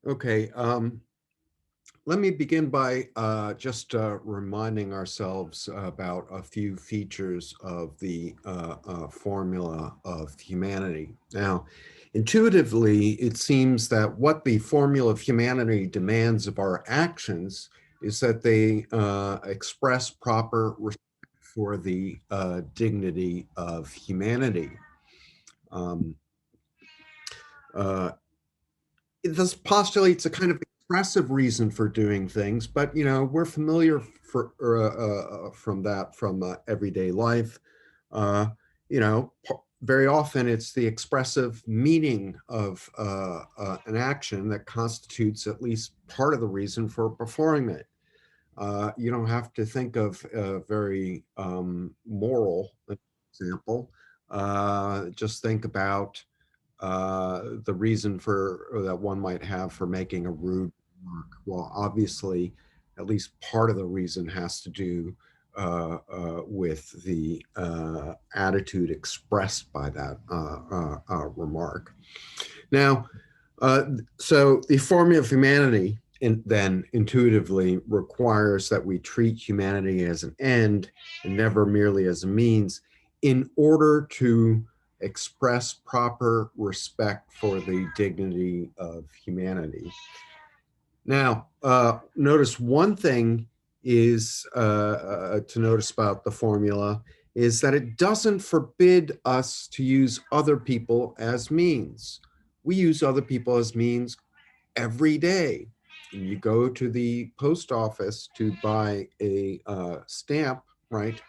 Okay, let me begin by just reminding ourselves about a few features of the formula of humanity. Now, intuitively, it seems that what the formula of humanity demands of our actions is that they express proper respect for the dignity of humanity. Um, uh, this postulates a kind of expressive reason for doing things, but we're familiar from that from everyday life. Uh, Very often it's the expressive meaning of an action that constitutes at least part of the reason for performing it. You don't have to think of a very moral example. Just think about the reason for or that one might have for making a rude remark. Well, obviously, at least part of the reason has to do with the attitude expressed by that remark. Now, so the formula of humanity then intuitively requires that we treat humanity as an end and never merely as a means in order to express proper respect for the dignity of humanity. Now, notice one thing is to notice about the formula is that it doesn't forbid us to use other people as means. We use other people as means every day. You go to the post office to buy a stamp, right?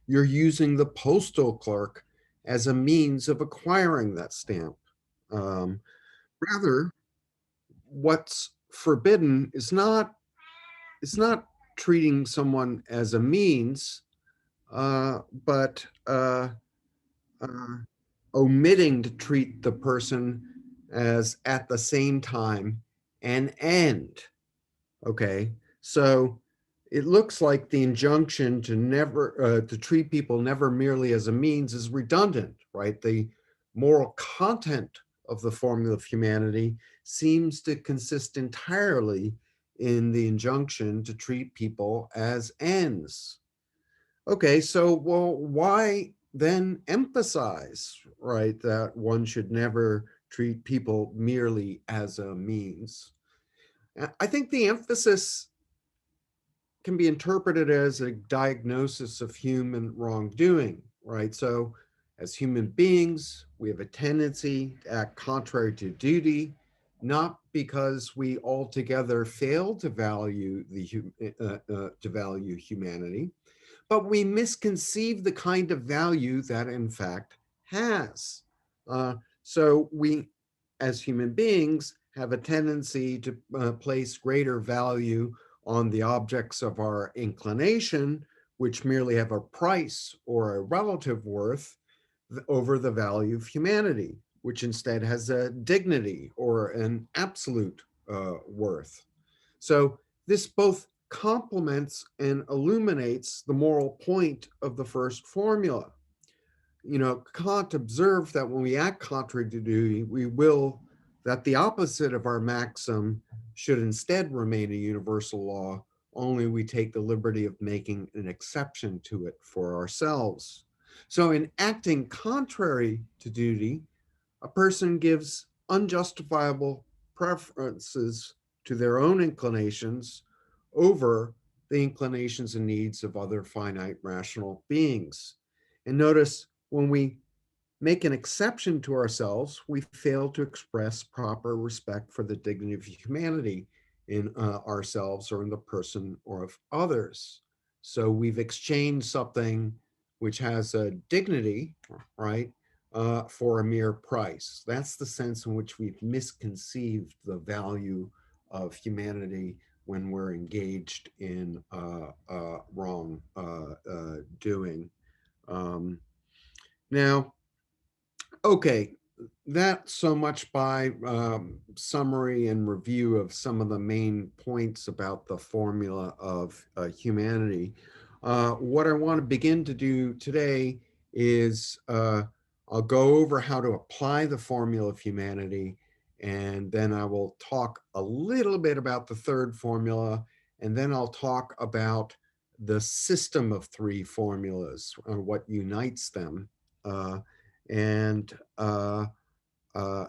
You're using the postal clerk as a means of acquiring that stamp. Um, Rather, what's forbidden is not it's not treating someone as a means, but uh, omitting to treat the person as at the same time an end. Okay, so it looks like the injunction to never to treat people never merely as a means is redundant, right? The moral content of the formula of humanity seems to consist entirely in the injunction to treat people as ends. Okay, so well, why then emphasize, right, that one should never treat people merely as a means? I think the emphasis can be interpreted as a diagnosis of human wrongdoing, right? So, as human beings, we have a tendency to act contrary to duty, not because we altogether fail to value to value humanity, but we misconceive the kind of value that in fact has. So we, as human beings, have a tendency to place greater value on the objects of our inclination, which merely have a price or a relative worth, over the value of humanity, which instead has a dignity or an absolute worth. So this both complements and illuminates the moral point of the first formula. Kant observed that when we act contrary to duty, we will that the opposite of our maxim should instead remain a universal law, only we take the liberty of making an exception to it for ourselves. So, in acting contrary to duty, a person gives unjustifiable preferences to their own inclinations over the inclinations and needs of other finite rational beings. And notice when we make an exception to ourselves, we fail to express proper respect for the dignity of humanity in ourselves or in the person or of others. So we've exchanged something which has a dignity, right, for a mere price. That's the sense in which we've misconceived the value of humanity when we're engaged in wrong doing. Um, Now, okay, that so much by summary and review of some of the main points about the formula of humanity. What I want to begin to do today is I'll go over how to apply the formula of humanity And then I will talk a little bit about the third formula, and then I'll talk about the system of three formulas, or what unites them. Uh, and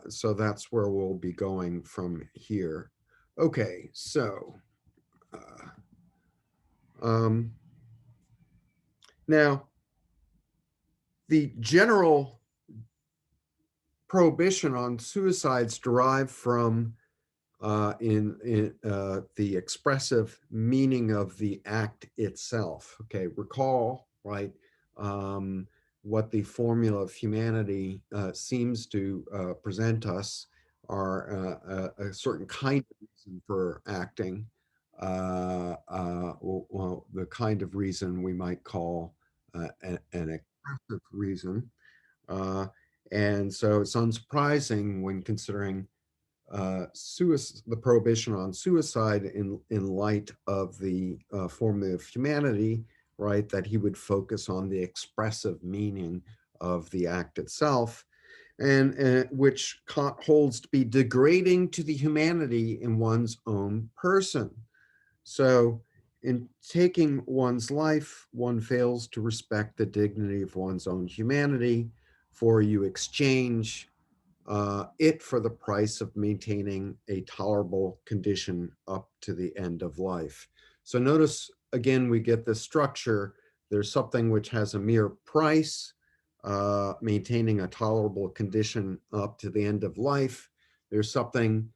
so that's where we'll be going from here. Okay, so um, now the general prohibition on suicides derived from in the expressive meaning of the act itself. Okay, recall, right, what the formula of humanity seems to present us are a certain kind of reason for acting, well, the kind of reason we might call an expressive reason. Uh, and so it's unsurprising when considering the prohibition on suicide in light of the formula of humanity, right, that he would focus on the expressive meaning of the act itself, and which Kant holds to be degrading to the humanity in one's own person. So in taking one's life, one fails to respect the dignity of one's own humanity, for you exchange it for the price of maintaining a tolerable condition up to the end of life. So notice, again, we get this structure. There's something which has a mere price, maintaining a tolerable condition up to the end of life. There's something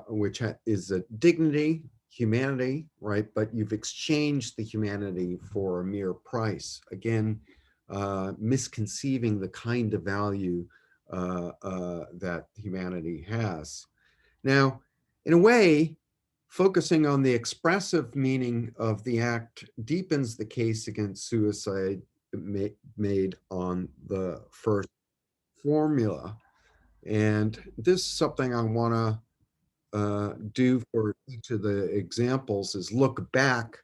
which is a dignity, humanity, right? But you've exchanged the humanity for a mere price. Again, misconceiving the kind of value that humanity has. Now, in a way, focusing on the expressive meaning of the act deepens the case against suicide made on the first formula. And this is something I want to do for each of the examples, is look back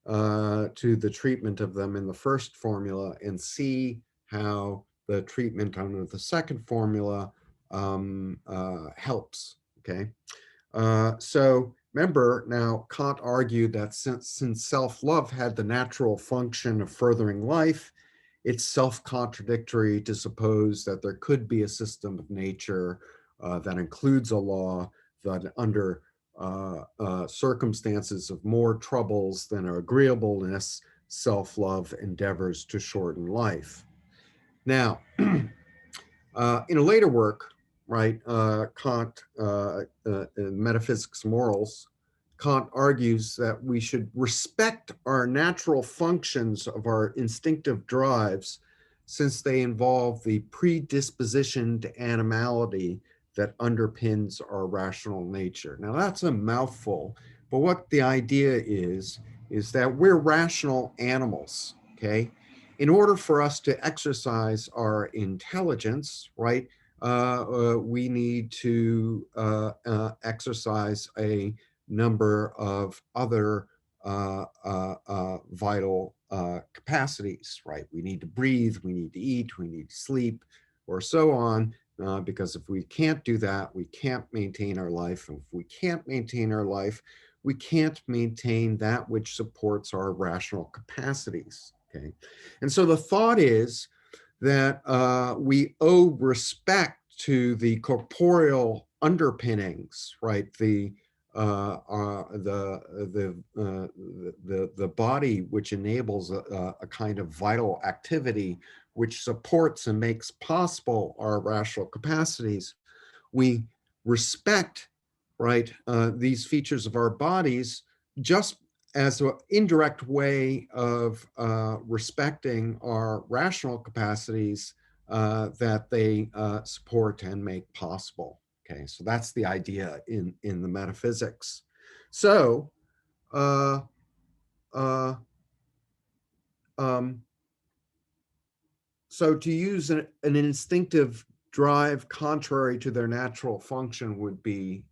to the treatment of them in the first formula and see how the treatment under the second formula helps. Okay. So remember, now Kant argued that since self-love had the natural function of furthering life, it's self-contradictory to suppose that there could be a system of nature that includes a law that under circumstances of more troubles than agreeableness, self-love endeavors to shorten life. Now, in a later work, right, Kant, Metaphysics Morals, Kant argues that we should respect our natural functions of our instinctive drives, since they involve the predisposition to animality that underpins our rational nature. Now that's a mouthful, but what the idea is that we're rational animals, okay? In order for us to exercise our intelligence, right, we need to exercise a number of other vital capacities, right? We need to breathe, we need to eat, we need to sleep, or so on, because if we can't do that, we can't maintain our life. And if we can't maintain our life, we can't maintain that which supports our rational capacities, okay? And so the thought is that we owe respect to the corporeal underpinnings, right? The body, which enables a kind of vital activity, which supports and makes possible our rational capacities. We respect, right, these features of our bodies just as an indirect way of respecting our rational capacities that they support and make possible. Okay, so that's the idea in the metaphysics. So, uh, uh, um, so to use an instinctive drive contrary to their natural function would be,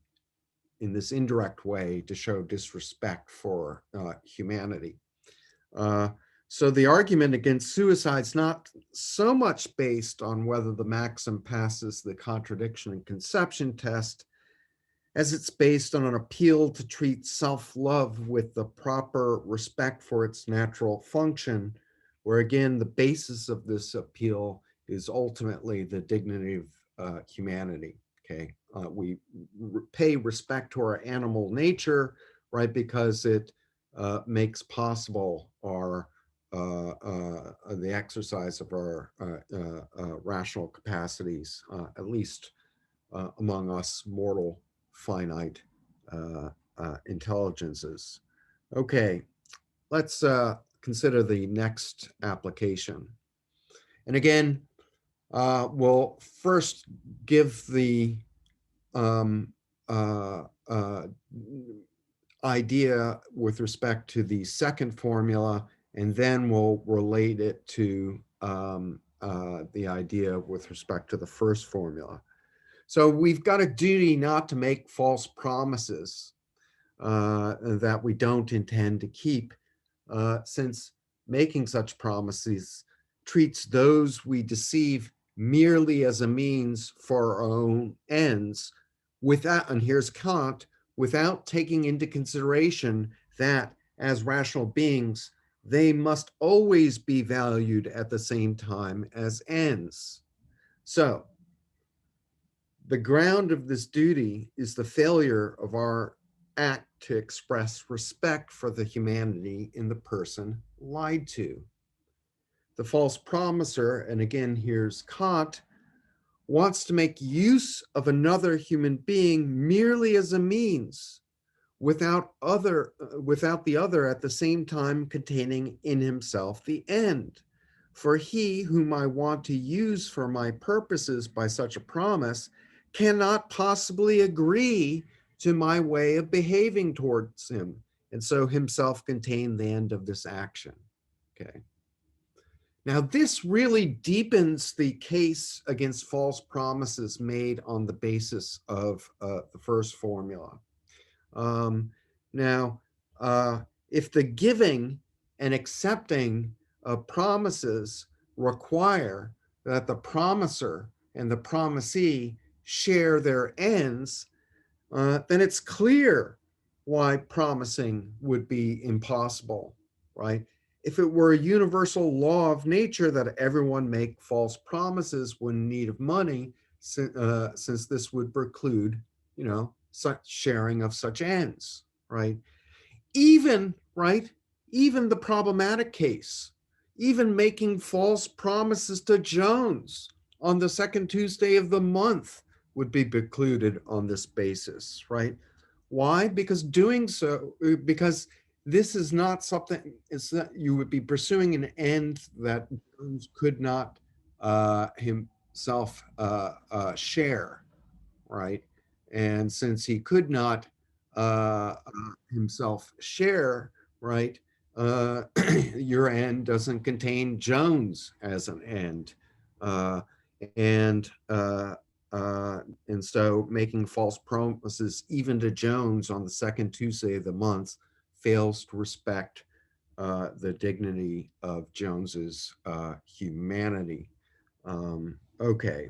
in this indirect way, to show disrespect for humanity. Uh, So the argument against suicide is not so much based on whether the maxim passes the contradiction and conception test, as it's based on an appeal to treat self-love with the proper respect for its natural function, where again, the basis of this appeal is ultimately the dignity of humanity, okay? We pay respect to our animal nature, right, because it makes possible our the exercise of our rational capacities, at least among us mortal finite intelligences. Okay, let's consider the next application. And again, we'll first give the um, uh, uh, idea with respect to the second formula, and then we'll relate it to the idea with respect to the first formula. So we've got a duty not to make false promises that we don't intend to keep, since making such promises treats those we deceive merely as a means for our own ends, without, and here's Kant, without taking into consideration that as rational beings, they must always be valued at the same time as ends. So the ground of this duty is the failure of our act to express respect for the humanity in the person lied to. The false promiser, and again, here's Kant, wants to make use of another human being merely as a means, without the other at the same time containing in himself the end. For he whom I want to use for my purposes by such a promise cannot possibly agree to my way of behaving towards him, and so himself contain the end of this action. Okay. Now, this really deepens the case against false promises made on the basis of the first formula. Um, now, if the giving and accepting of promises require that the promiser and the promisee share their ends, then it's clear why promising would be impossible, right? If it were a universal law of nature that everyone make false promises when in need of money, since this would preclude, such sharing of such ends, right? Even, right, even the problematic case, even making false promises to Jones on the second Tuesday of the month would be precluded on this basis, right? Why? Because doing so, because this is not something, it's that you would be pursuing an end that Jones could not himself share, right? And since he could not himself share, right, your end doesn't contain Jones as an end. Uh, and uh, and so making false promises even to Jones on the second Tuesday of the month fails to respect the dignity of Jones's humanity. Okay.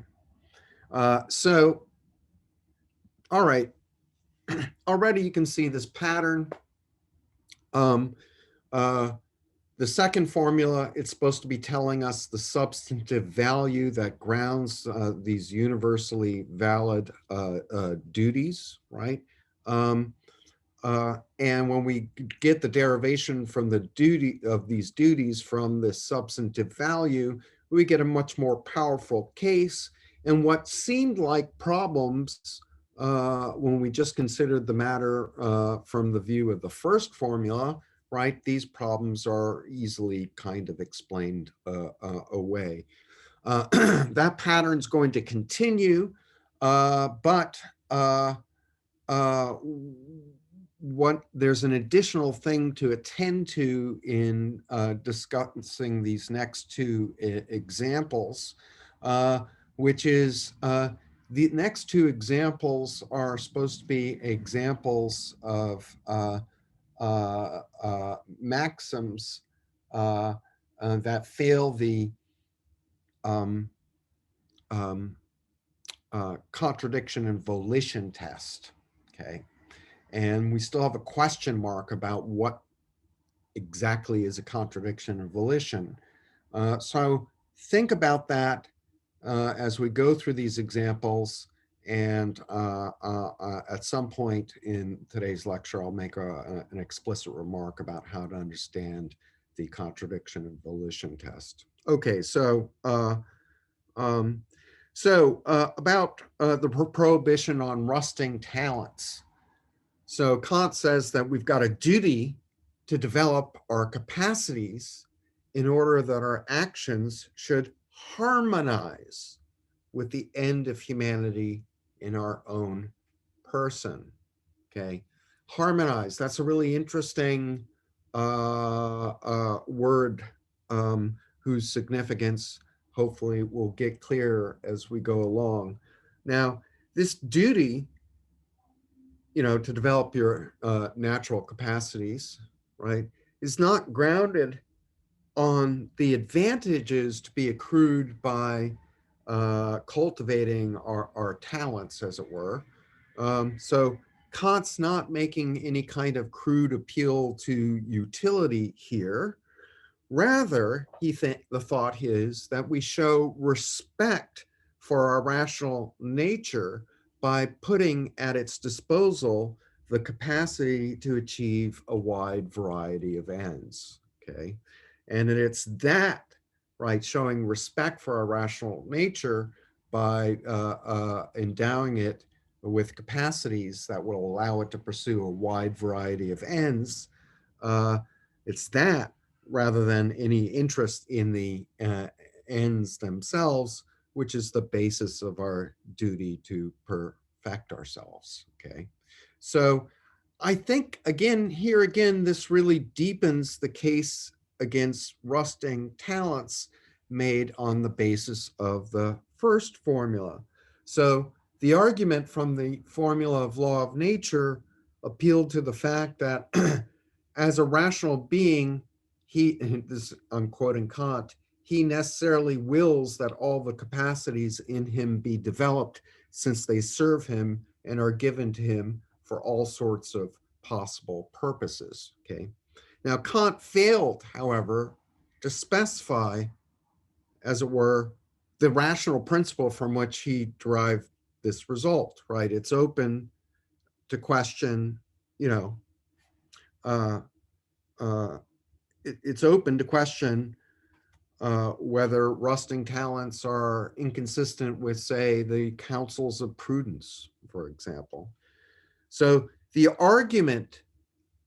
So, all right. Already you can see this pattern. Um, uh, the second formula, it's supposed to be telling us the substantive value that grounds these universally valid duties, right? And when we get the derivation from the duty of these duties from the substantive value, we get a much more powerful case. And what seemed like problems when we just considered the matter from the view of the first formula, right? These problems are easily kind of explained away. That pattern's going to continue, but uh, there's an additional thing to attend to in discussing these next two examples, which is the next two examples are supposed to be examples of maxims that fail the um, um, contradiction and volition test, okay? And we still have a question mark about what exactly is a contradiction and volition. So think about that as we go through these examples. And at some point in today's lecture, I'll make an explicit remark about how to understand the contradiction and volition test. Okay, so about the prohibition on rusting talents. So Kant says that we've got a duty to develop our capacities in order that our actions should harmonize with the end of humanity in our own person. Okay, harmonize. That's a really interesting word whose significance hopefully will get clearer as we go along. Now, this duty, to develop your natural capacities, right, is not grounded on the advantages to be accrued by cultivating our talents, as it were. So Kant's not making any kind of crude appeal to utility here. Rather, the thought is that we show respect for our rational nature by putting at its disposal the capacity to achieve a wide variety of ends, okay? And it's that, right, showing respect for our rational nature by endowing it with capacities that will allow it to pursue a wide variety of ends. It's that rather than any interest in the ends themselves, which is the basis of our duty to perfect ourselves, okay? So I think, again, this really deepens the case against rusting talents made on the basis of the first formula. So the argument from the formula of law of nature appealed to the fact that as a rational being, I'm quoting Kant, he necessarily wills that all the capacities in him be developed since they serve him and are given to him for all sorts of possible purposes, okay? Now, Kant failed, however, to specify, as it were, the rational principle from which he derived this result, right? It's open to question, uh, uh, it's open to question whether rusting talents are inconsistent with, say, the counsels of prudence, for example. So the argument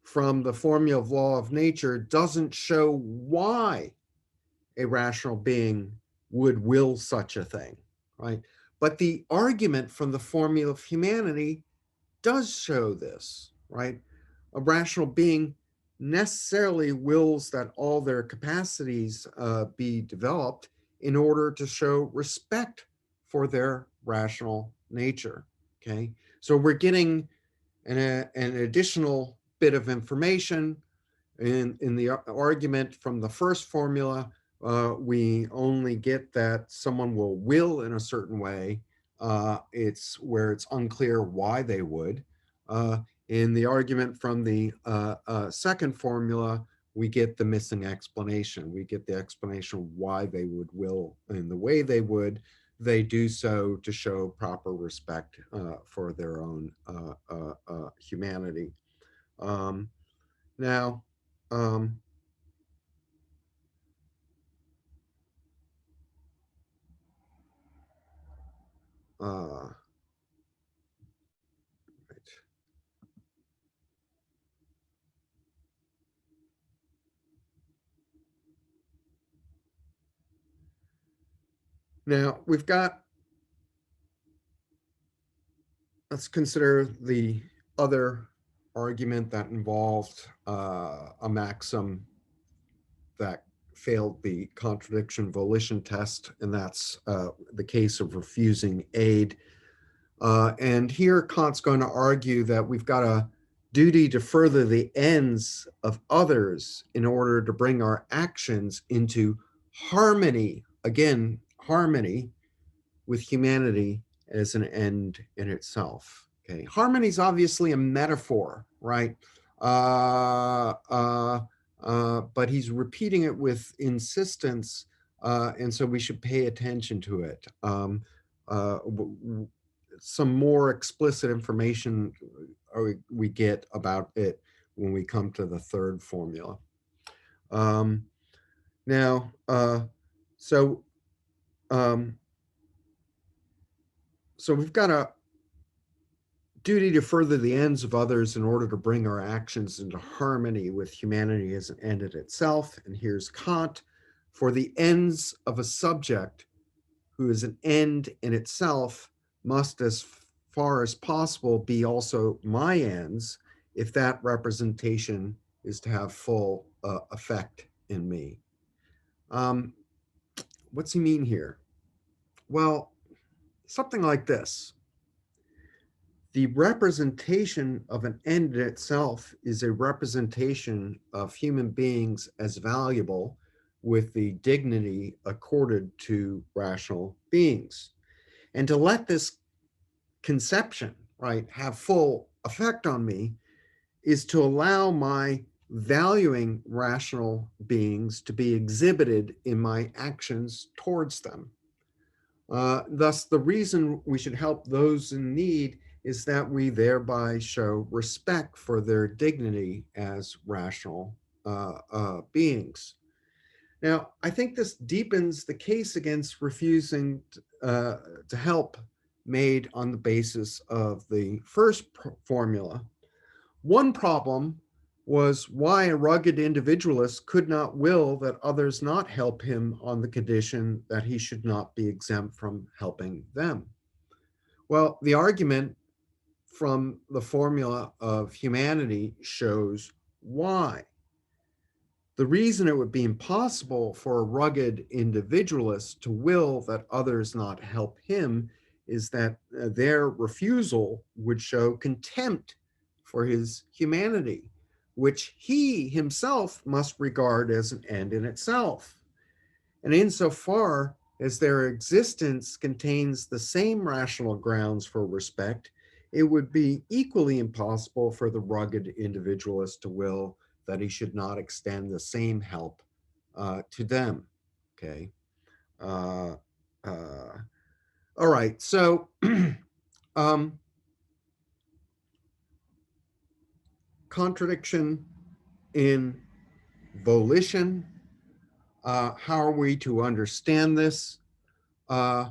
from the formula of law of nature doesn't show why a rational being would will such a thing, right? But the argument from the formula of humanity does show this, right? A rational being necessarily wills that all their capacities be developed in order to show respect for their rational nature, okay? So we're getting an additional bit of information in the argument from the first formula. We only get that someone will in a certain way. It's where it's unclear why they would. In the argument from the second formula, we get the missing explanation. We get the explanation why they would will in the way they would. They do so to show proper respect for their own humanity. Now, right. Now we've got, let's consider the other argument that involved a maxim that failed the contradiction volition test, and that's the case of refusing aid. And here Kant's going to argue that we've got a duty to further the ends of others in order to bring our actions into harmony, again, harmony with humanity as an end in itself. Okay, harmony is obviously a metaphor, right? But he's repeating it with insistence, and so we should pay attention to it. Uh, some more explicit information we get about it when we come to the third formula. Um, now, so um, so we've got a duty to further the ends of others in order to bring our actions into harmony with humanity as an end in itself. And here's Kant: for the ends of a subject who is an end in itself must, as far as possible, be also my ends, if that representation is to have full effect in me. What's he mean here? Well, something like this. The representation of an end in itself is a representation of human beings as valuable with the dignity accorded to rational beings. And to let this conception, right, have full effect on me is to allow my valuing rational beings to be exhibited in my actions towards them. Thus, the reason we should help those in need is that we thereby show respect for their dignity as rational beings. Now, I think this deepens the case against refusing to help made on the basis of the first formula. One problem was why a rugged individualist could not will that others not help him on the condition that he should not be exempt from helping them. Well, the argument from the formula of humanity shows why. The reason it would be impossible for a rugged individualist to will that others not help him is that their refusal would show contempt for his humanity, which he himself must regard as an end in itself. And insofar as their existence contains the same rational grounds for respect, it would be equally impossible for the rugged individualist to will that he should not extend the same help to them. Okay. Uh, uh, all right. So, contradiction in volition. How are we to understand this? I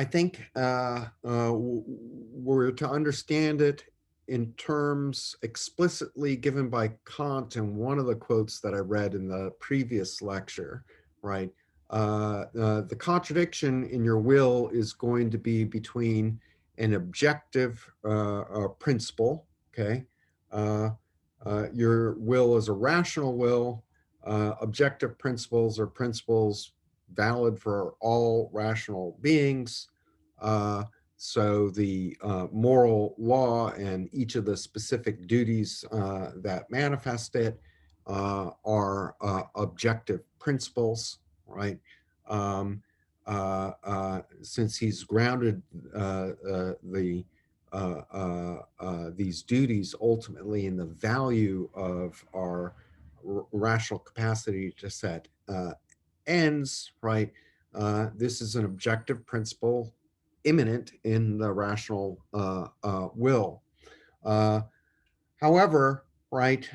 think we're to understand it in terms explicitly given by Kant in one of the quotes that I read in the previous lecture, right? The contradiction in your will is going to be between an objective principle, okay? Your will is a rational will. Objective principles are principles valid for all rational beings. So the moral law and each of the specific duties that manifest it are objective principles, right? Since he's grounded these duties ultimately in the value of our rational capacity to set ends, right? This is an objective principle immanent in the rational will. However, right,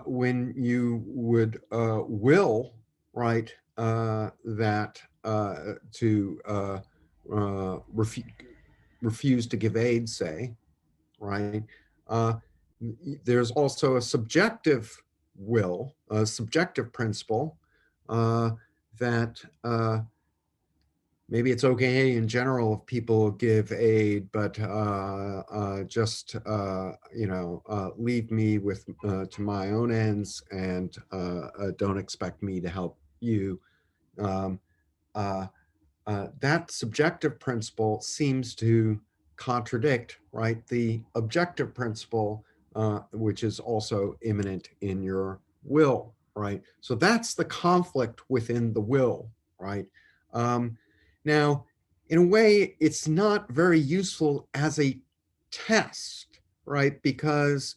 when you would will, right, that to refuse to give aid, say, right, there's also a subjective will, a subjective principle that maybe it's okay in general if people give aid, but just leave me with to my own ends and don't expect me to help you. Um, that subjective principle seems to contradict, right, the objective principle which is also immanent in your will, right? So that's the conflict within the will, right? Now, in a way, it's not very useful as a test, right? Because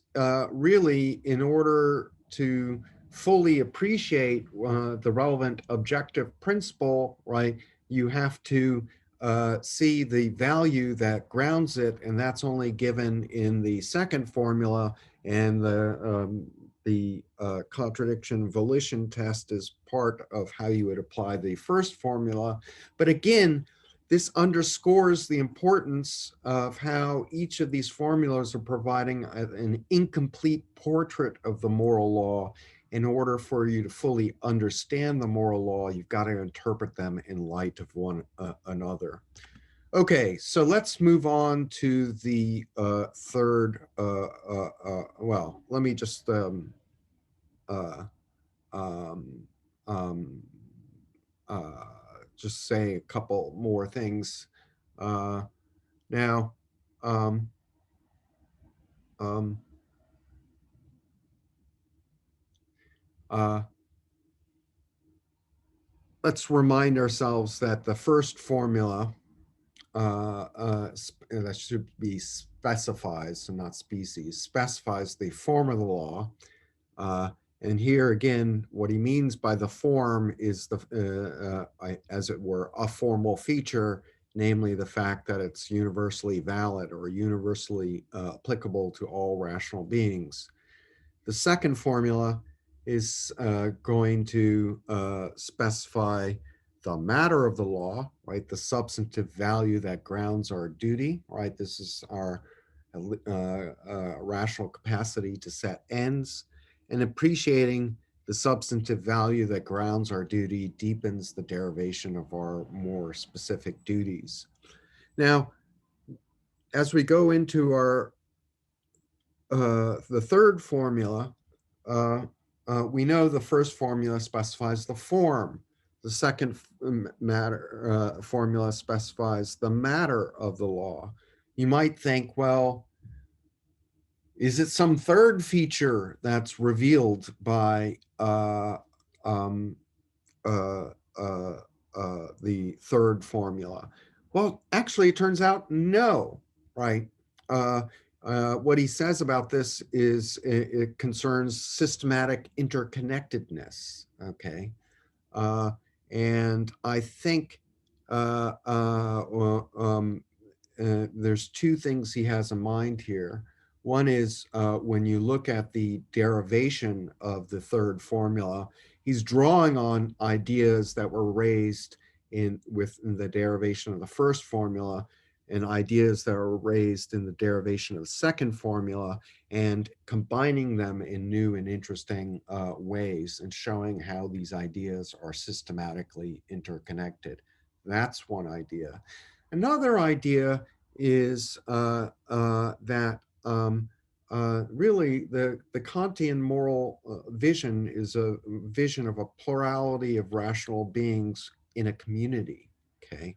really, in order to fully appreciate the relevant objective principle, right, you have to see the value that grounds it, and that's only given in the second formula, and the contradiction volition test is part of how you would apply the first formula. But again, this underscores the importance of how each of these formulas are providing an incomplete portrait of the moral law. In order for you to fully understand the moral law, you've got to interpret them in light of one another. Okay, so let's move on to the third. Well, let me just uh, um, um, uh, just say a couple more things. Now, um, um, uh, let's remind ourselves that the first formula that should be specifies, so not species, specifies the form of the law. And here again, what he means by the form is as it were, a formal feature, namely the fact that it's universally valid or universally applicable to all rational beings. The second formula is going to specify the matter of the law, right? The substantive value that grounds our duty, right? This is our rational capacity to set ends, and appreciating the substantive value that grounds our duty deepens the derivation of our more specific duties. Now, as we go into our the third formula, we know the first formula specifies the form. The second formula specifies the matter of the law. You might think, well, is it some third feature that's revealed by um, uh, uh, the third formula? Well, actually, it turns out no, right? What he says about this is it concerns systematic interconnectedness, okay? And I think there's two things he has in mind here. One is when you look at the derivation of the third formula, he's drawing on ideas that were raised in the derivation of the first formula and ideas that are raised in the derivation of the second formula, and combining them in new and interesting ways and showing how these ideas are systematically interconnected. That's one idea. Another idea is that really the Kantian moral vision is a vision of a plurality of rational beings in a community, okay?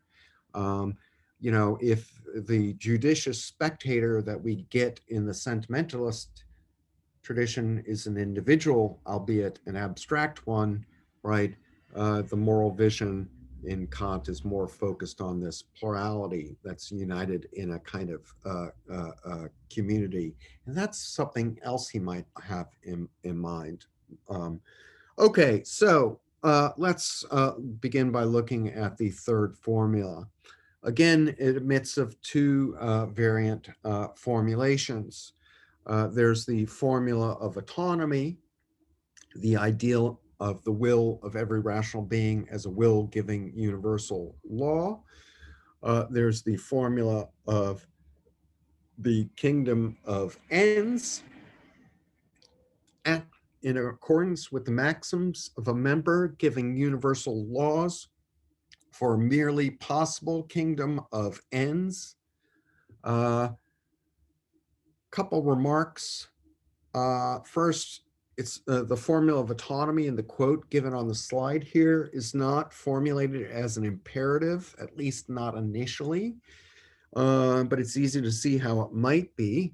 Um, you know, if the judicious spectator that we get in the sentimentalist tradition is an individual, albeit an abstract one, right? The moral vision in Kant is more focused on this plurality that's united in a kind of community. And that's something else he might have in mind. Okay, so let's begin by looking at the third formula. Again, it admits of two variant formulations. There's the formula of autonomy, the ideal of the will of every rational being as a will giving universal law. There's the formula of the kingdom of ends, act in accordance with the maxims of a member giving universal laws for a merely possible kingdom of ends. Couple remarks. First, it's the formula of autonomy in the quote given on the slide here is not formulated as an imperative, at least not initially, but it's easy to see how it might be.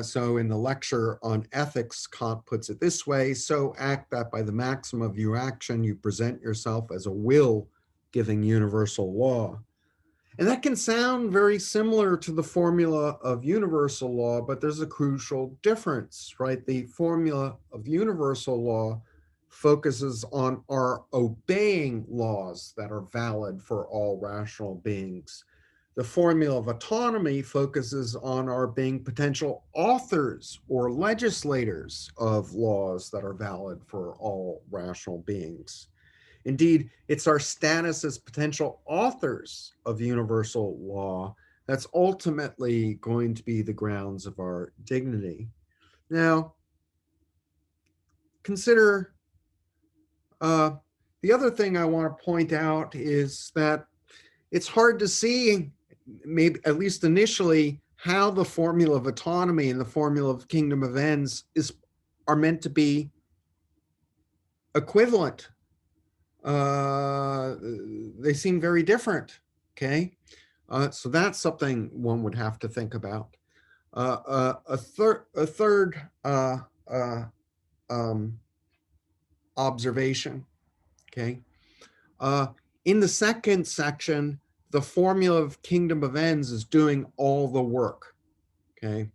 So in the lecture on ethics, Kant puts it this way: so act that by the maxim of your action, you present yourself as a will giving universal law. And that can sound very similar to the formula of universal law, but there's a crucial difference, right? The formula of universal law focuses on our obeying laws that are valid for all rational beings. The formula of autonomy focuses on our being potential authors or legislators of laws that are valid for all rational beings. Indeed, it's our status as potential authors of universal law that's ultimately going to be the grounds of our dignity. Now, consider the other thing I want to point out is that it's hard to see, maybe at least initially, how the formula of autonomy and the formula of kingdom of ends are meant to be equivalent. They seem very different. Okay, so that's something one would have to think about. A third observation. Okay, in the second section, the formula of kingdom of ends is doing all the work. Okay,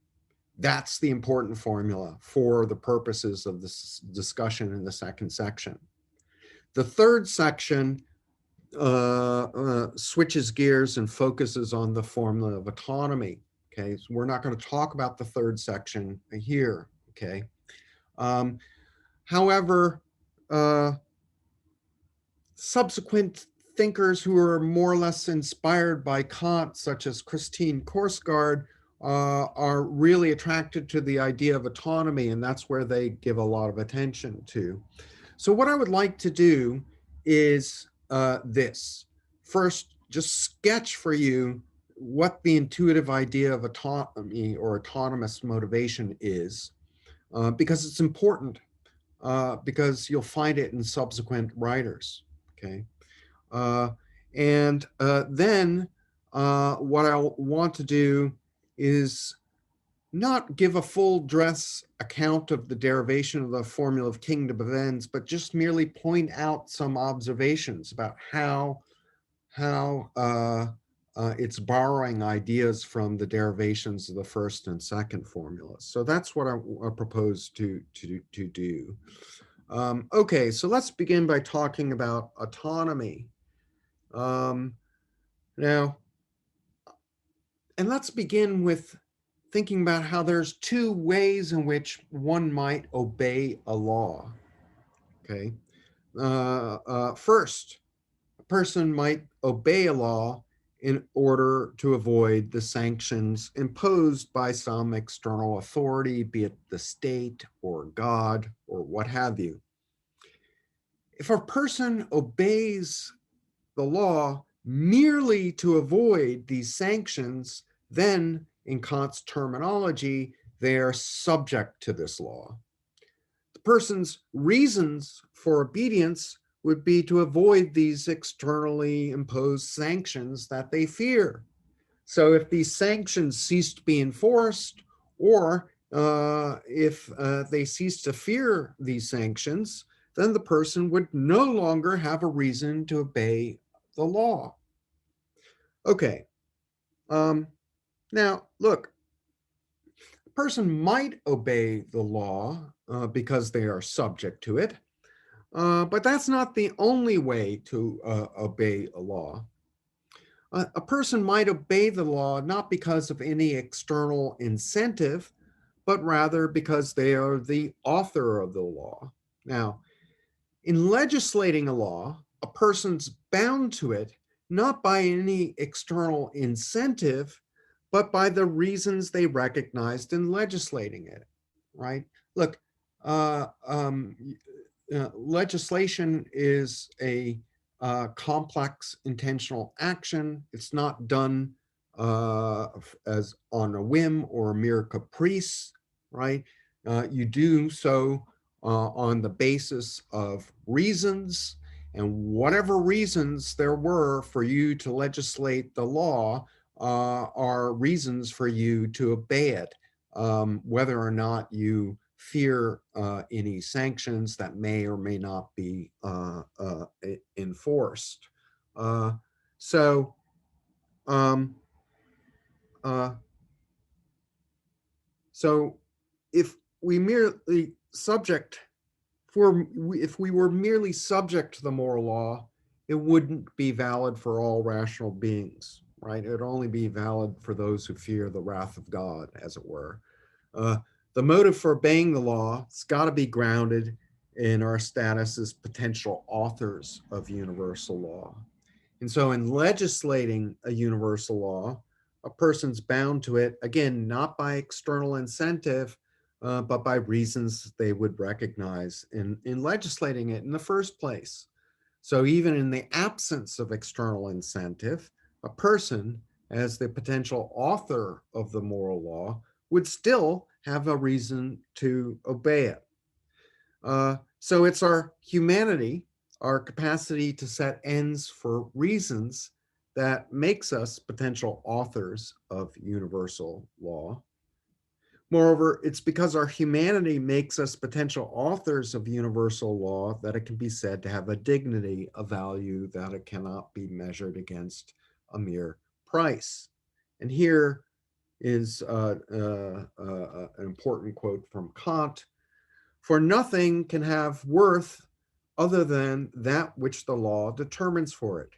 that's the important formula for the purposes of this discussion in the second section. The third section switches gears and focuses on the formula of autonomy. Okay, so we're not going to talk about the third section here. Okay, however, subsequent thinkers who are more or less inspired by Kant, such as Christine Korsgaard, are really attracted to the idea of autonomy, and that's where they give a lot of attention to. So what I would like to do is this. First, just sketch for you what the intuitive idea of autonomy or autonomous motivation is, because it's important, because you'll find it in subsequent writers. Okay, and then what I want to do is not give a full dress account of the derivation of the formula of kingdom of ends, but just merely point out some observations about how it's borrowing ideas from the derivations of the first and second formulas. So that's what I propose to do. Okay, so let's begin by talking about autonomy. Now, and let's begin with thinking about how there's two ways in which one might obey a law. Okay. First, a person might obey a law in order to avoid the sanctions imposed by some external authority, be it the state or God or what have you. If a person obeys the law merely to avoid these sanctions, then in Kant's terminology, they are subject to this law. The person's reasons for obedience would be to avoid these externally imposed sanctions that they fear. So if these sanctions cease to be enforced, or if they cease to fear these sanctions, then the person would no longer have a reason to obey the law. Okay. Now, look, a person might obey the law because they are subject to it, but that's not the only way to obey a law. A person might obey the law not because of any external incentive, but rather because they are the author of the law. Now, in legislating a law, a person's bound to it not by any external incentive, but by the reasons they recognized in legislating it, right? Look, legislation is a complex intentional action. It's not done as on a whim or a mere caprice, right? You do so on the basis of reasons, and whatever reasons there were for you to legislate the law are reasons for you to obey it. whether or not you fear any sanctions that may or may not be enforced. So um, uh, so if we merely subject if we were merely subject to the moral law, it wouldn't be valid for all rational beings, right? It would only be valid for those who fear the wrath of God, as it were. Uh, the motive for obeying the law has got to be grounded in our status as potential authors of universal law. And so, in legislating a universal law, a person's bound to it, again, not by external incentive, but by reasons they would recognize in legislating it in the first place. So, even in the absence of external incentive, a person, as the potential author of the moral law, would still have a reason to obey it. So it's our humanity, our capacity to set ends for reasons that makes us potential authors of universal law. Moreover, it's because our humanity makes us potential authors of universal law that it can be said to have a dignity, a value that it cannot be measured against a mere price. And here is an important quote from Kant: "For nothing can have worth other than that which the law determines for it.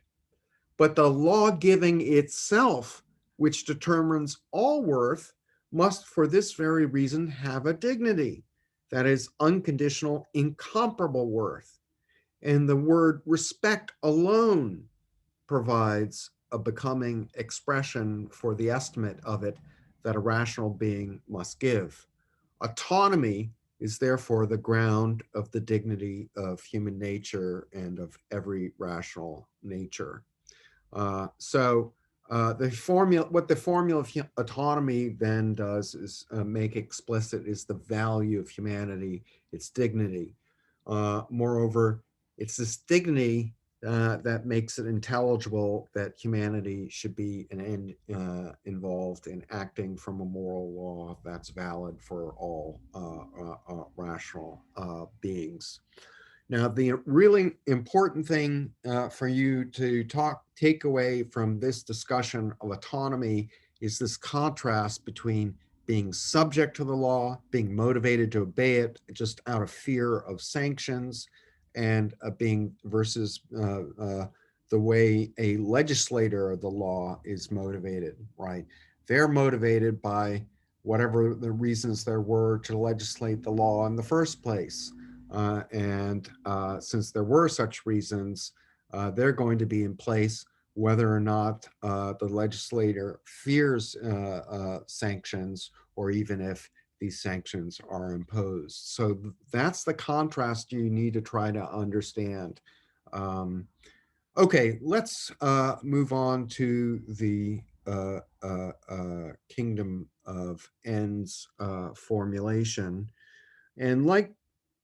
But the law giving itself, which determines all worth, must for this very reason have a dignity, that is, unconditional, incomparable worth. And the word respect alone provides a becoming expression for the estimate of it that a rational being must give. Autonomy is therefore the ground of the dignity of human nature and of every rational nature." What the formula of autonomy then does is make explicit is the value of humanity, its dignity. Moreover, it's this dignity that makes it intelligible that humanity should be involved in acting from a moral law that's valid for all rational beings. Now, the really important thing for you to take away from this discussion of autonomy is this contrast between being subject to the law, being motivated to obey it just out of fear of sanctions, and being versus the way a legislator of the law is motivated, right? They're motivated by whatever the reasons there were to legislate the law in the first place. And since there were such reasons, they're going to be in place whether or not the legislator fears sanctions, or even if these sanctions are imposed. So that's the contrast you need to try to understand. Okay, let's move on to the kingdom of ends formulation. And like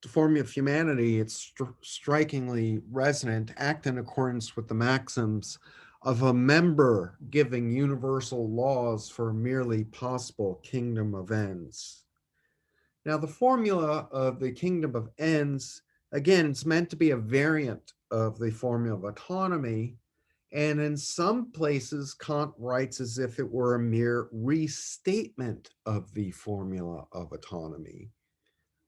the formula of humanity, it's strikingly resonant, act in accordance with the maxims of a member giving universal laws for a merely possible kingdom of ends. Now, the formula of the kingdom of ends, again, it's meant to be a variant of the formula of autonomy. And in some places, Kant writes as if it were a mere restatement of the formula of autonomy.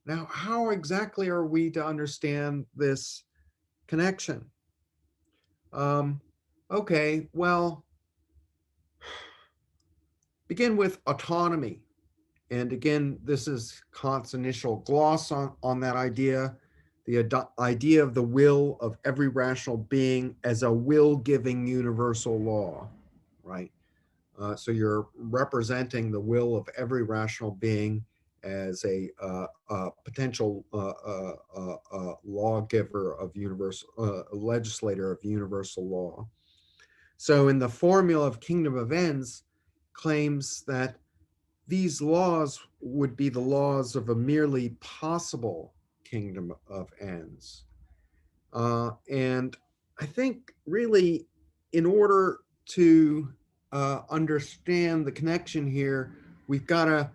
Now, how exactly are we to understand this connection? Okay, well, begin with autonomy. And again, this is Kant's initial gloss on that idea, the idea of the will of every rational being as a will-giving universal law, right? So you're representing the will of every rational being as a potential lawgiver of universal, legislator of universal law. So in the formula of kingdom of ends, claims that these laws would be the laws of a merely possible kingdom of ends. And I think really, in order to understand the connection here, we've got to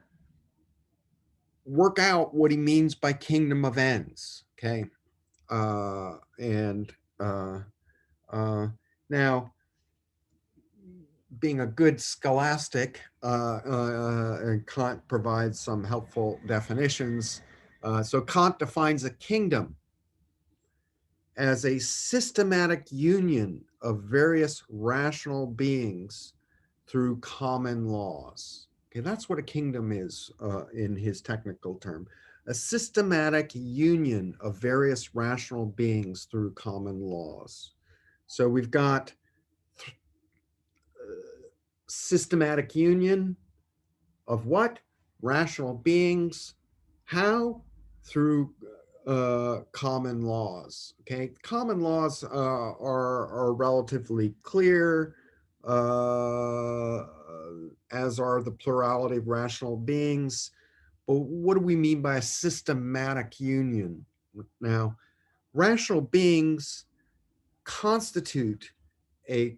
work out what he means by kingdom of ends. Okay. And now, being a good scholastic, Kant provides some helpful definitions. So Kant defines a kingdom as a systematic union of various rational beings through common laws. Okay, that's what a kingdom is in his technical term. A systematic union of various rational beings through common laws. So we've got systematic union of what? Rational beings. How? Through common laws. Okay, common laws are relatively clear, as are the plurality of rational beings. But what do we mean by a systematic union? Now, rational beings constitute a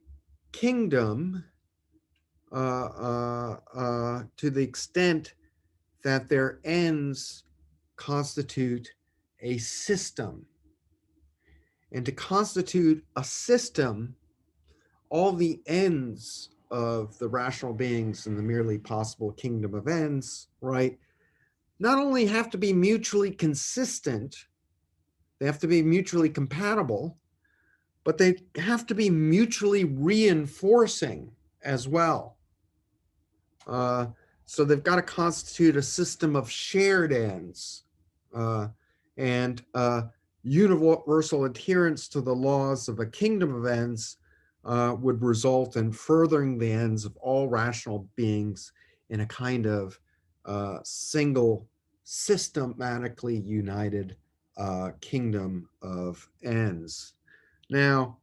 kingdom to the extent that their ends constitute a system. And to constitute a system, all the ends of the rational beings in the merely possible kingdom of ends, right, not only have to be mutually consistent, they have to be mutually compatible, but they have to be mutually reinforcing as well. So they've got to constitute a system of shared ends, and universal adherence to the laws of a kingdom of ends would result in furthering the ends of all rational beings in a kind of single, systematically united kingdom of ends. Now,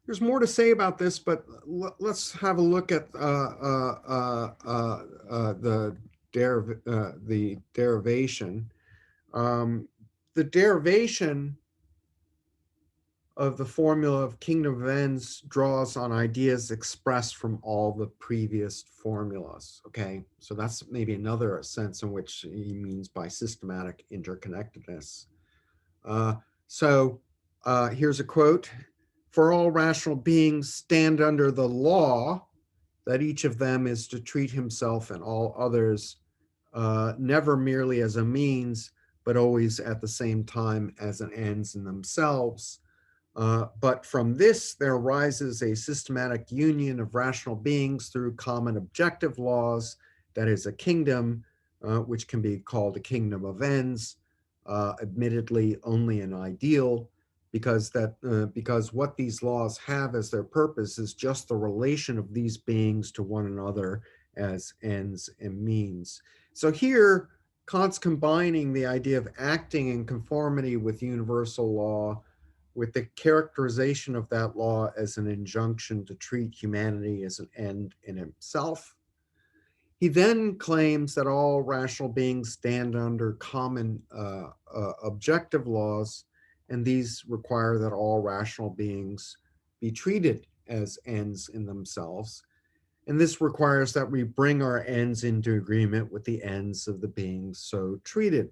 there's more to say about this, but let's have a look at the derivation. The derivation of the formula of kingdom of ends draws on ideas expressed from all the previous formulas. Okay, so that's maybe another sense in which he means by systematic interconnectedness. So here's a quote. For all rational beings stand under the law that each of them is to treat himself and all others never merely as a means, but always at the same time as an ends in themselves. But from this, there arises a systematic union of rational beings through common objective laws, that is a kingdom, which can be called a kingdom of ends, admittedly only an ideal, because what these laws have as their purpose is just the relation of these beings to one another as ends and means. So here, Kant's combining the idea of acting in conformity with universal law with the characterization of that law as an injunction to treat humanity as an end in himself. He then claims that all rational beings stand under common objective laws, and these require that all rational beings be treated as ends in themselves. And this requires that we bring our ends into agreement with the ends of the beings so treated.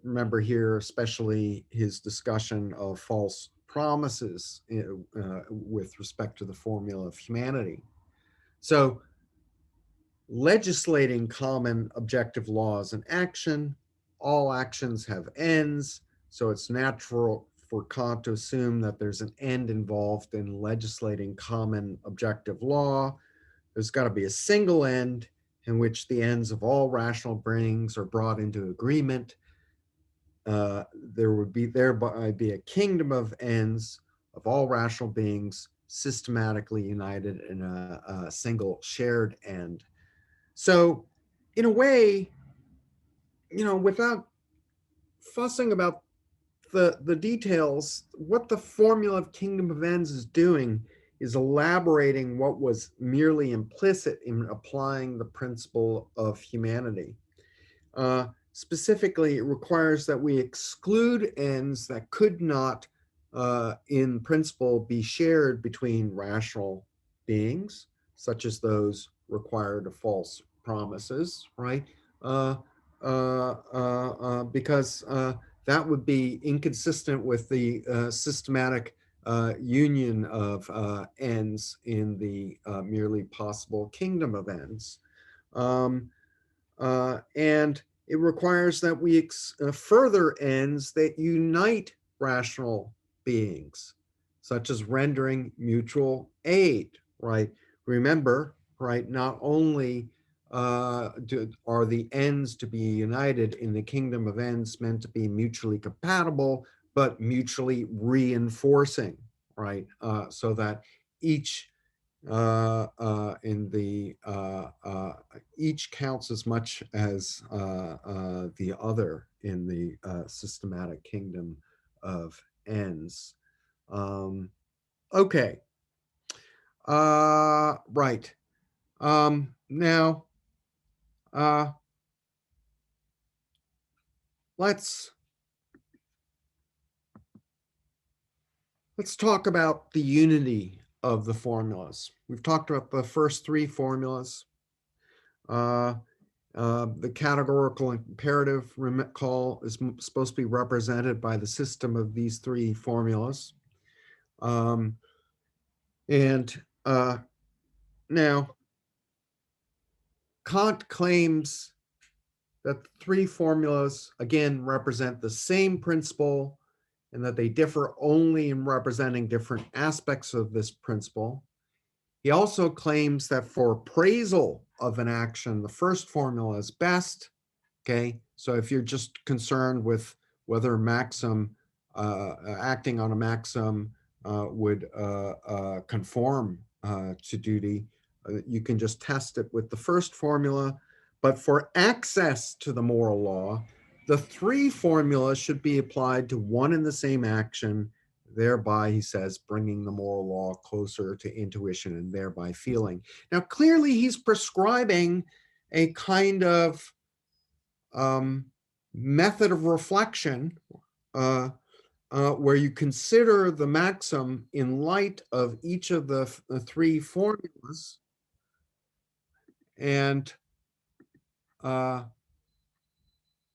Remember here, especially his discussion of false promises with respect to the formula of humanity. So legislating common objective laws and action, all actions have ends. So it's natural for Kant to assume that there's an end involved in legislating common objective law. There's got to be a single end in which the ends of all rational beings are brought into agreement. There would be thereby be a kingdom of ends of all rational beings systematically united in a single shared end. So in a way, without fussing about the details, what the formula of kingdom of ends is doing is elaborating what was merely implicit in applying the principle of humanity. Specifically, it requires that we exclude ends that could not in principle be shared between rational beings, such as those required of false promises, right? Uh, because that would be inconsistent with the systematic union of ends in the merely possible kingdom of ends. Um, and it requires that we further ends that unite rational beings, such as rendering mutual aid, right? Remember, right, not only are the ends to be united in the kingdom of ends meant to be mutually compatible, but mutually reinforcing, right? So that each in the each counts as much as the other in the systematic kingdom of ends. Okay, right. Now, uh, let's talk about the unity of the formulas. We've talked about the first three formulas. The categorical imperative, recall, is supposed to be represented by the system of these three formulas. And now, Kant claims that the three formulas, again, represent the same principle and that they differ only in representing different aspects of this principle. He also claims that for appraisal of an action, the first formula is best. Okay, so if you're just concerned with whether a maxim, acting on a maxim would conform to duty, you can just test it with the first formula. But for access to the moral law, the three formulas should be applied to one and the same action, thereby, he says, bringing the moral law closer to intuition and thereby feeling. Now, clearly, he's prescribing a kind of method of reflection where you consider the maxim in light of each of the three formulas. And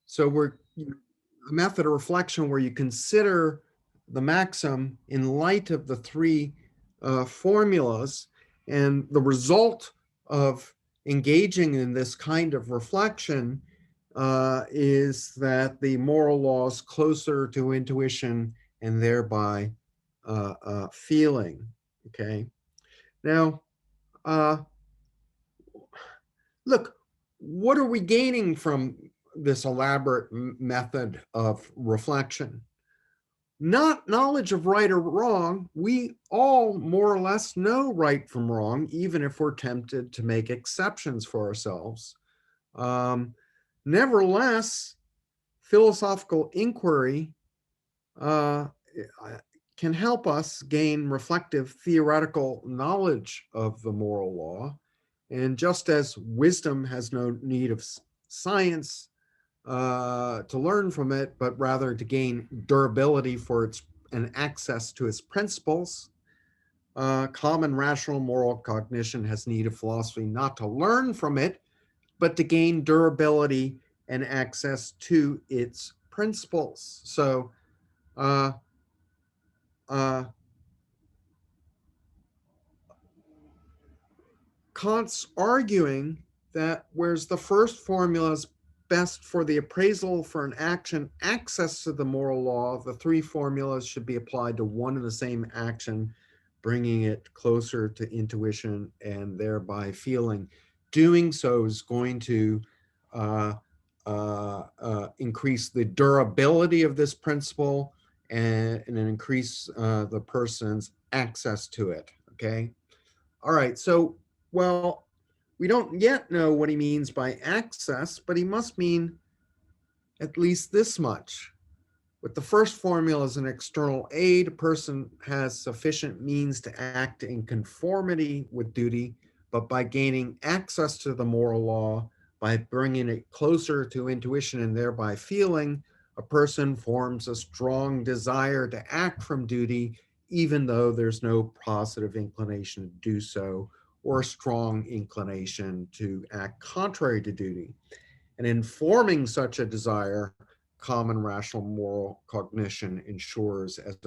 so we're a method of reflection where you consider the maxim in light of the three formulas, and the result of engaging in this kind of reflection is that the moral law is closer to intuition and thereby feeling. Okay. Now, look, what are we gaining from this elaborate method of reflection? Not knowledge of right or wrong. We all more or less know right from wrong, even if we're tempted to make exceptions for ourselves. Nevertheless, philosophical inquiry can help us gain reflective theoretical knowledge of the moral law. And just as wisdom has no need of science to learn from it, but rather to gain durability for its and access to its principles, common rational moral cognition has need of philosophy not to learn from it, but to gain durability and access to its principles. So, Kant's arguing that whereas the first formula is best for the appraisal for an action, access to the moral law, the three formulas should be applied to one and the same action, bringing it closer to intuition and thereby feeling. Doing so is going to increase the durability of this principle and increase the person's access to it. Okay. All right. So, well, we don't yet know what he means by access, but he must mean at least this much. With the first formula as an external aid, a person has sufficient means to act in conformity with duty, but by gaining access to the moral law, by bringing it closer to intuition and thereby feeling, A person forms a strong desire to act from duty, even though there's no positive inclination to do so, or a strong inclination to act contrary to duty. And in forming such a desire, common rational moral cognition ensures as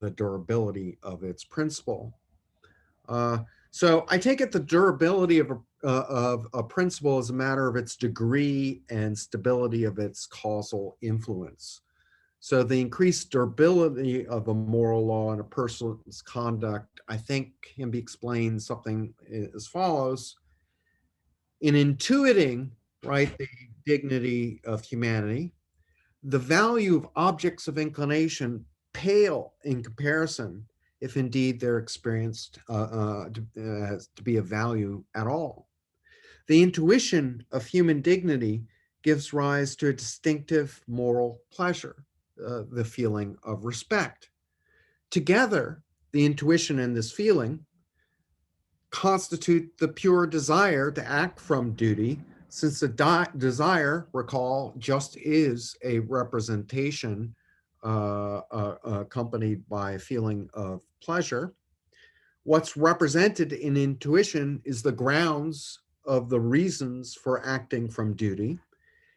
the durability of its principle. Uh, so I take it the durability of a principle is a matter of its degree and stability of its causal influence. So the increased durability of a moral law in a person's conduct, I think, can be explained something as follows. In intuiting, right, the dignity of humanity, the value of objects of inclination pale in comparison, if indeed they're experienced to be of value at all. The intuition of human dignity gives rise to a distinctive moral pleasure, the feeling of respect. Together, the intuition and this feeling constitute the pure desire to act from duty, since the desire, recall, just is a representation accompanied by a feeling of pleasure. What's represented in intuition is the grounds of the reasons for acting from duty,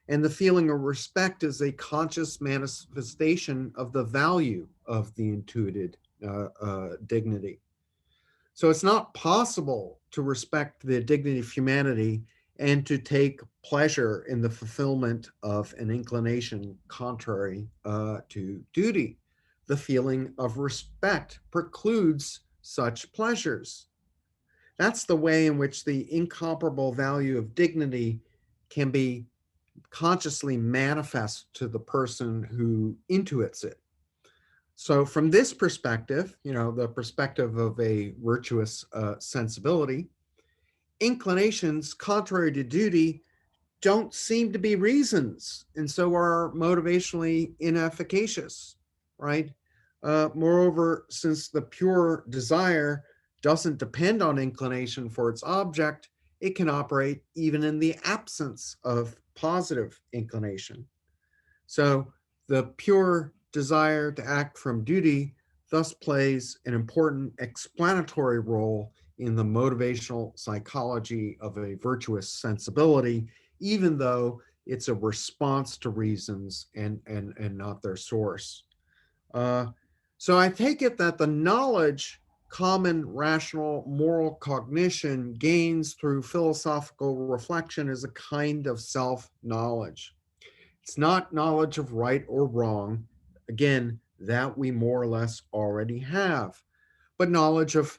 and the feeling of respect is a conscious manifestation of the value of the intuited dignity. So it's not possible to respect the dignity of humanity and to take pleasure in the fulfillment of an inclination contrary to duty. The feeling of respect precludes such pleasures. That's the way in which the incomparable value of dignity can be consciously manifest to the person who intuits it. So from this perspective, the perspective of a virtuous sensibility, inclinations contrary to duty don't seem to be reasons, and so are motivationally inefficacious, right? Moreover, since the pure desire doesn't depend on inclination for its object, it can operate even in the absence of positive inclination. So the pure desire to act from duty thus plays an important explanatory role in the motivational psychology of a virtuous sensibility, even though it's a response to reasons and not their source. Uh, so I take it that the knowledge common rational moral cognition gains through philosophical reflection is a kind of self-knowledge. It's not knowledge of right or wrong. Again, that we more or less already have, but knowledge of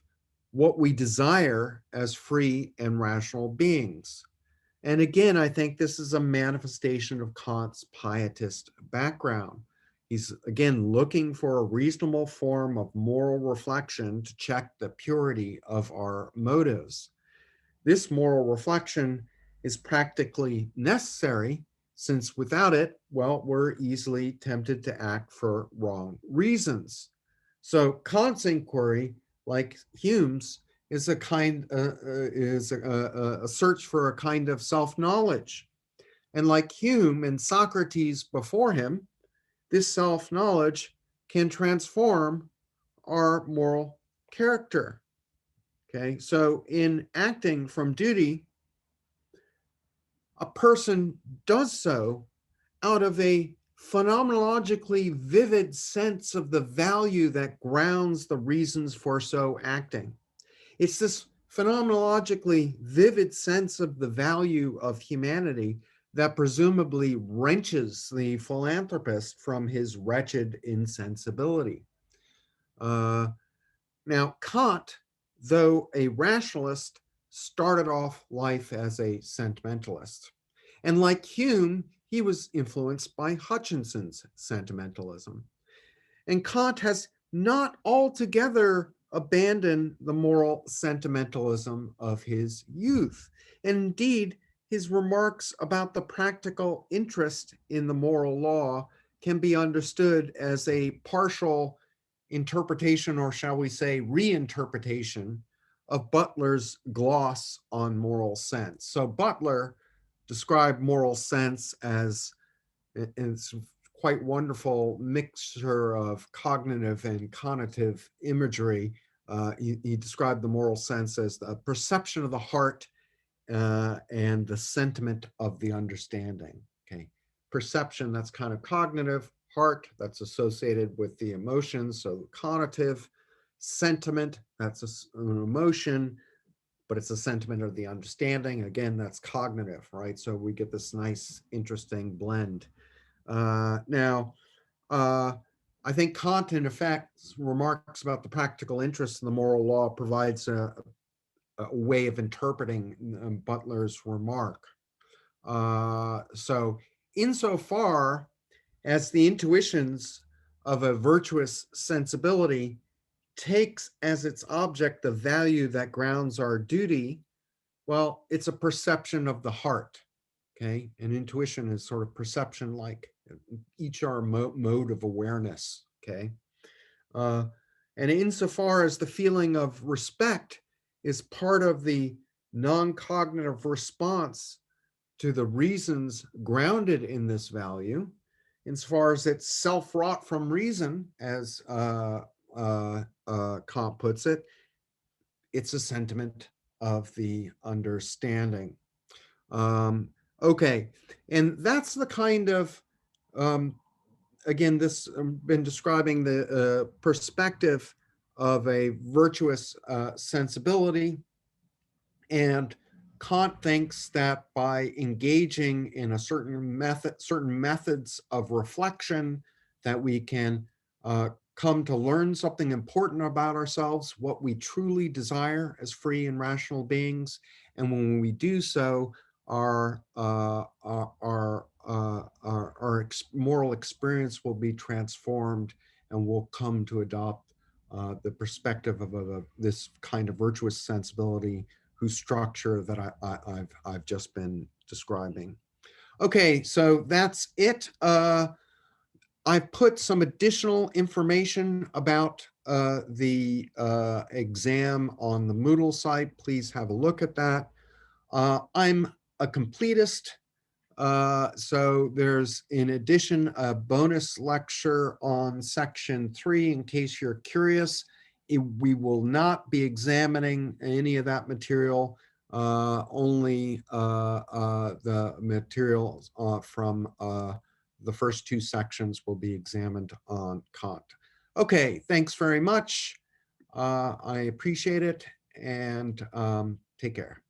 what we desire as free and rational beings. And again, I think this is a manifestation of Kant's pietist background. He's again looking for a reasonable form of moral reflection to check the purity of our motives. This moral reflection is practically necessary, since without it, well, we're easily tempted to act for wrong reasons. So Kant's inquiry, like Hume's, is a search for a kind of self-knowledge. And like Hume and Socrates before him, this self-knowledge can transform our moral character. Okay, so in acting from duty, a person does so out of a phenomenologically vivid sense of the value that grounds the reasons for so acting. It's this phenomenologically vivid sense of the value of humanity that presumably wrenches the philanthropist from his wretched insensibility. Now, Kant, though a rationalist, started off life as a sentimentalist. And like Hume, he was influenced by Hutchinson's sentimentalism. And Kant has not altogether abandoned the moral sentimentalism of his youth. And indeed, his remarks about the practical interest in the moral law can be understood as a partial interpretation, or shall we say reinterpretation, of Butler's gloss on moral sense. So Butler described moral sense as, it's quite wonderful mixture of cognitive and cognitive imagery. He described the moral sense as the perception of the heart and the sentiment of the understanding. Okay, perception, that's kind of cognitive. Heart, that's associated with the emotions, so cognitive. Sentiment, that's an emotion, but it's a sentiment of the understanding. Again, that's cognitive, right? So we get this nice, interesting blend. Now, I think Kant, in effect, remarks about the practical interest in the moral law provides a way of interpreting Butler's remark. So insofar as the intuitions of a virtuous sensibility takes as its object the value that grounds our duty, well, it's a perception of the heart, okay? And intuition is sort of perception-like, each our mode of awareness, okay? And insofar as the feeling of respect is part of the non-cognitive response to the reasons grounded in this value, insofar as it's self-wrought from reason, as Kant puts it, it's a sentiment of the understanding. Okay, and that's the kind of, again, this been describing the perspective of a virtuous sensibility. And Kant thinks that by engaging in a certain methods of reflection, that we can come to learn something important about ourselves, what we truly desire as free and rational beings. And when we do so, our moral experience will be transformed, and we'll come to adopt the perspective of this kind of virtuous sensibility, whose structure that I've just been describing. Okay, so that's it. I've put some additional information about the exam on the Moodle site. Please have a look at that. I'm a completist, so there's, in addition, a bonus lecture on section 3 in case you're curious. We will not be examining any of that material, only the materials from the first 2 sections will be examined on Kant. Okay, thanks very much. I appreciate it, and take care.